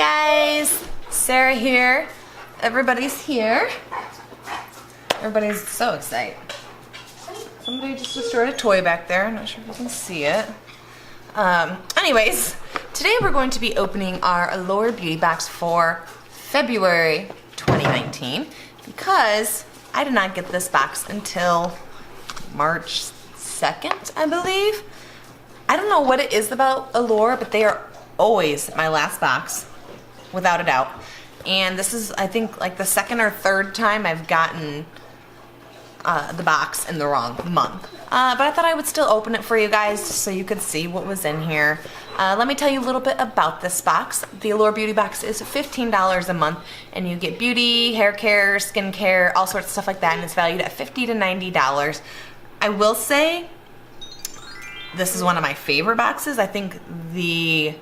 guys, Sarah here. Everybody's here. Everybody's so excited. Somebody just destroyed a toy back there. I'm not sure if you can see it. Anyways, today we're going to be opening our Allure beauty box for February 2019 because I did not get this box until March 2nd, I believe. I don't know what it is about Allure, but they are always my last box, without a doubt. And this is, I think, like the second or third time I've gotten the box in the wrong month. But I thought I would still open it for you guys so you could see what was in here. Let me tell you a little bit about this box. The Allure Beauty Box is $15 a month, and you get beauty, hair care, skin care, all sorts of stuff like that, and it's valued at $50 to $90. I will say this is one of my favorite boxes. I think the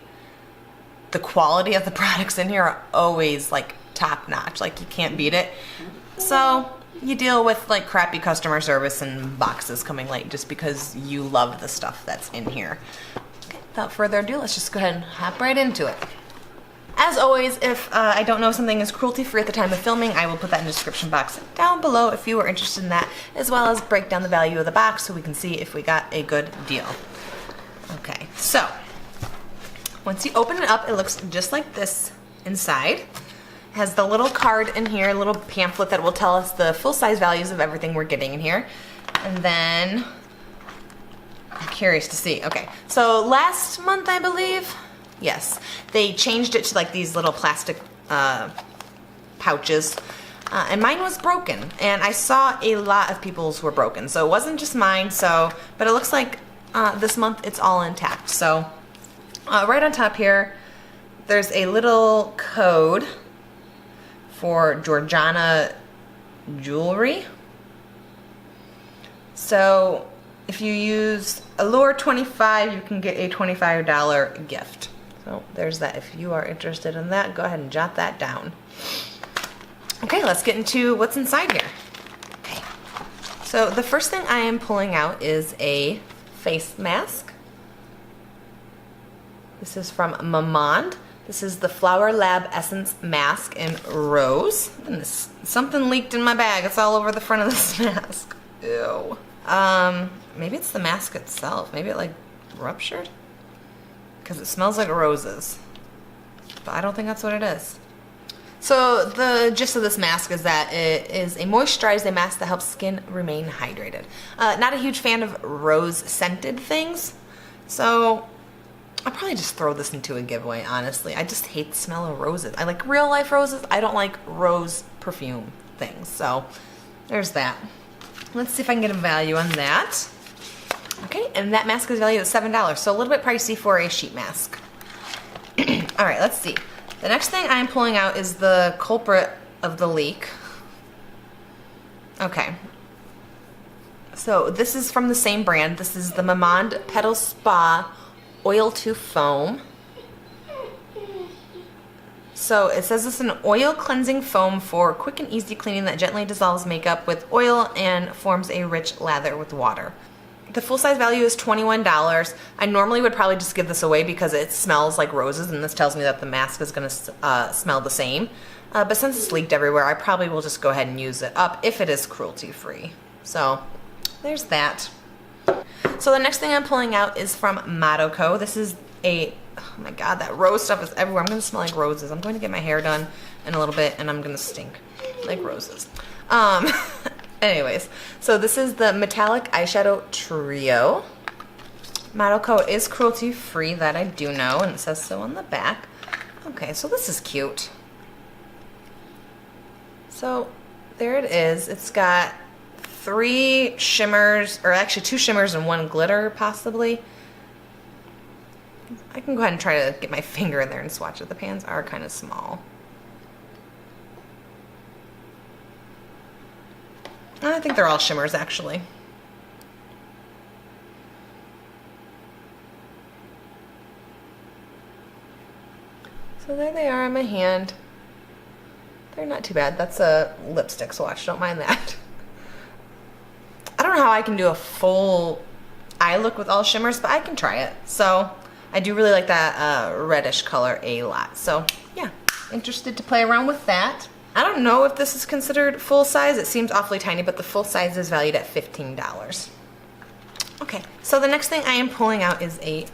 quality of the products in here are always like top notch. Like, you can't beat it. So you deal with like crappy customer service and boxes coming late just because you love the stuff that's in here. Okay, without further ado, let's just go ahead and hop right into it. As always, if I don't know if something is cruelty free at the time of filming, I will put that in the description box down below if you are interested in that, as well as break down the value of the box so we can see if we got a good deal. Okay, so once you open it up, it looks just like this inside. It has the little card in here, a little pamphlet that will tell us the full-size values of everything we're getting in here. And then, I'm curious to see. Okay, so last month, I believe, yes, they changed it to like these little plastic pouches. And mine was broken, and I saw a lot of people's were broken, so it wasn't just mine. So, but it looks like this month it's all intact. So right on top here, there's a little code for Georgiana jewelry. So if you use Allure 25, you can get a $25 gift. So there's that. If you are interested in that, go ahead and jot that down. Okay, let's get into what's inside here. Okay, so the first thing I am pulling out is a face mask. This is from Mamonde. This is the Flower Lab Essence Mask in Rose. And this, something leaked in my bag. It's all over the front of this mask. Ew. Maybe it's the mask itself. Maybe it like ruptured? Because it smells like roses. But I don't think that's what it is. So the gist of this mask is that it is a moisturizing mask that helps skin remain hydrated. Not a huge fan of rose scented things, so I'll probably just throw this into a giveaway, honestly. I just hate the smell of roses. I like real life roses. I don't like rose perfume things, so there's that. Let's see if I can get a value on that. Okay, and that mask is valued at $7, so a little bit pricey for a sheet mask. All right, let's see. The next thing I'm pulling out is the culprit of the leak. Okay. So this is from the same brand. This is the Mamonde Petal Spa Oil to Foam. So it says it's an oil cleansing foam for quick and easy cleaning that gently dissolves makeup with oil and forms a rich lather with water. The full-size value is $21. I normally would probably just give this away because it smells like roses, and this tells me that the mask is going to smell the same. But since it's leaked everywhere, I probably will just go ahead and use it up if it is cruelty-free. So there's that. So the next thing I'm pulling out is from Moda. This is a, oh my god, that rose stuff is everywhere. I'm going to smell like roses. I'm going to get my hair done in a little bit, and I'm going to stink like roses. Anyways, so this is the Metallic Eyeshadow Trio. Moda is cruelty free, that I do know, and it says so on the back. Okay, so this is cute. So there it is. It's got 3 shimmers, or actually 2 shimmers and 1 glitter, possibly. I can go ahead and try to get my finger in there and swatch it. The pans are kind of small. I think they're all shimmers, actually. So there they are on my hand. They're not too bad. That's a lipstick swatch. Don't mind that. I don't know how I can do a full eye look with all shimmers, but I can try it. So I do really like that reddish color a lot. So yeah, interested to play around with that. I don't know if this is considered full size. It seems awfully tiny, but the full size is valued at $15. Okay, so the next thing I am pulling out is a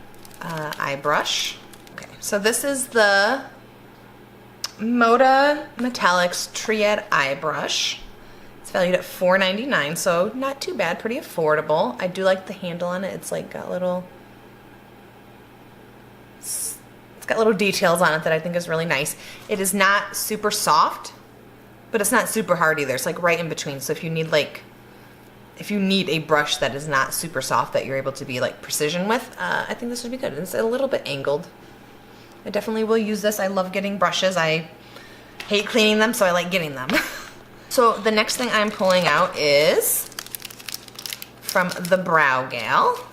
eye brush. Okay, so this is the Moda Metallics Triad eye brush. It's valued at $4.99, so not too bad, pretty affordable. I do like the handle on it. It's like got little details on it that I think is really nice. It is not super soft, but it's not super hard either. It's like right in between. So if you need a brush that is not super soft that you're able to be like precision with, I think this would be good. It's a little bit angled. I definitely will use this. I love getting brushes. I hate cleaning them, so I like getting them. So the next thing I'm pulling out is from the Browgal.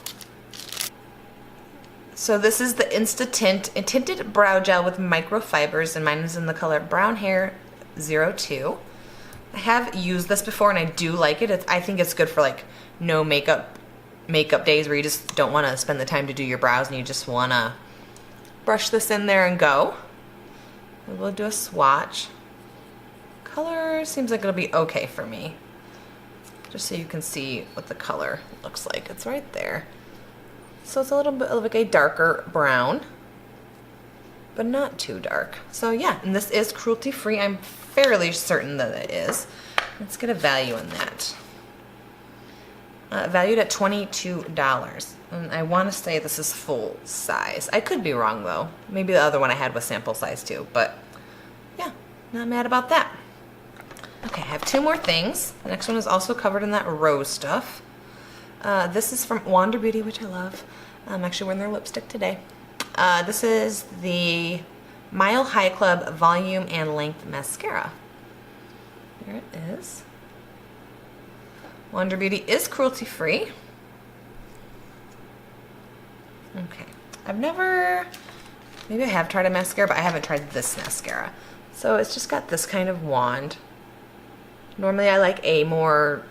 So this is the Instatint Tinted Brow Gel with microfibers, and mine is in the color Brown Hair 02. I have used this before and I do like it. I think it's good for like no makeup days where you just don't want to spend the time to do your brows and you just want to brush this in there and go. We'll do a swatch. Color seems like it'll be okay for me. Just so you can see what the color looks like. It's right there. So it's a little bit like a darker brown, but not too dark. So yeah, and this is cruelty free. I'm fairly certain that it is. Let's get a value in that. Valued at $22. And I want to say this is full size. I could be wrong though. Maybe the other one I had was sample size too, but yeah, not mad about that. Okay, I have two more things. The next one is also covered in that rose stuff. This is from Wander Beauty, which I love. I'm actually wearing their lipstick today. This is the Mile High Club Volume and Length Mascara. There it is. Wander Beauty is cruelty free. Okay. Maybe I have tried a mascara, but I haven't tried this mascara. So it's just got this kind of wand. Normally I like a more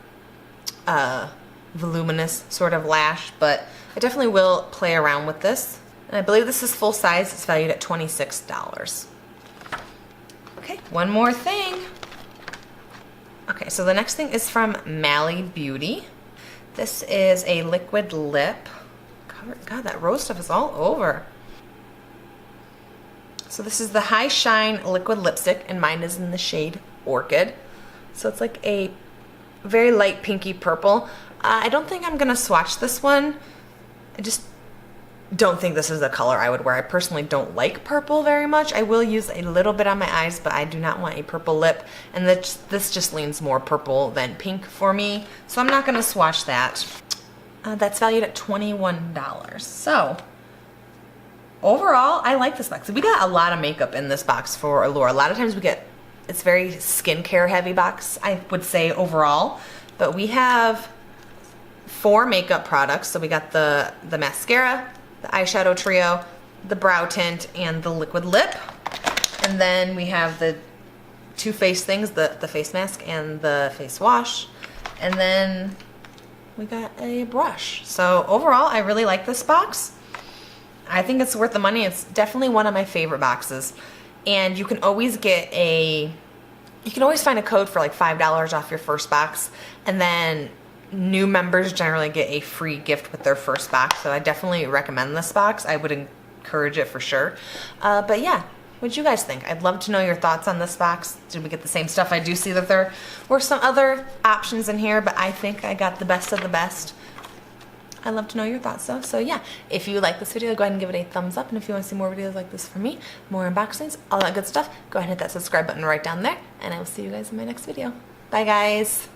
voluminous sort of lash, but I definitely will play around with this. And I believe this is full size. It's valued at $26. Okay, one more thing. Okay, so the next thing is from Mally Beauty. This is a liquid lip. God, that rose stuff is all over. So this is the High Shine liquid lipstick, and mine is in the shade Orchid. So it's like a very light pinky purple. I don't think I'm gonna swatch this one. I just don't think this is a color I would wear. I personally don't like purple very much. I will use a little bit on my eyes, but I do not want a purple lip. And this just leans more purple than pink for me. So I'm not gonna swatch that. That's valued at $21. So overall, I like this box. We got a lot of makeup in this box for Allure. A lot of times it's very skincare heavy box, I would say overall. But we have 4 makeup products. So we got the mascara, the eyeshadow trio, the brow tint, and the liquid lip. And then we have the 2 face things, the face mask and the face wash. And then we got a brush. So overall, I really like this box. I think it's worth the money. It's definitely one of my favorite boxes. And you can always find a code for like $5 off your first box. And then new members generally get a free gift with their first box. So I definitely recommend this box. I would encourage it for sure. But yeah, what'd you guys think? I'd love to know your thoughts on this box. Did we get the same stuff? I do see that there were some other options in here, but I think I got the best of the best. I'd love to know your thoughts though. So yeah, if you like this video, go ahead and give it a thumbs up. And if you want to see more videos like this from me, more unboxings, all that good stuff, go ahead and hit that subscribe button right down there. And I will see you guys in my next video. Bye guys.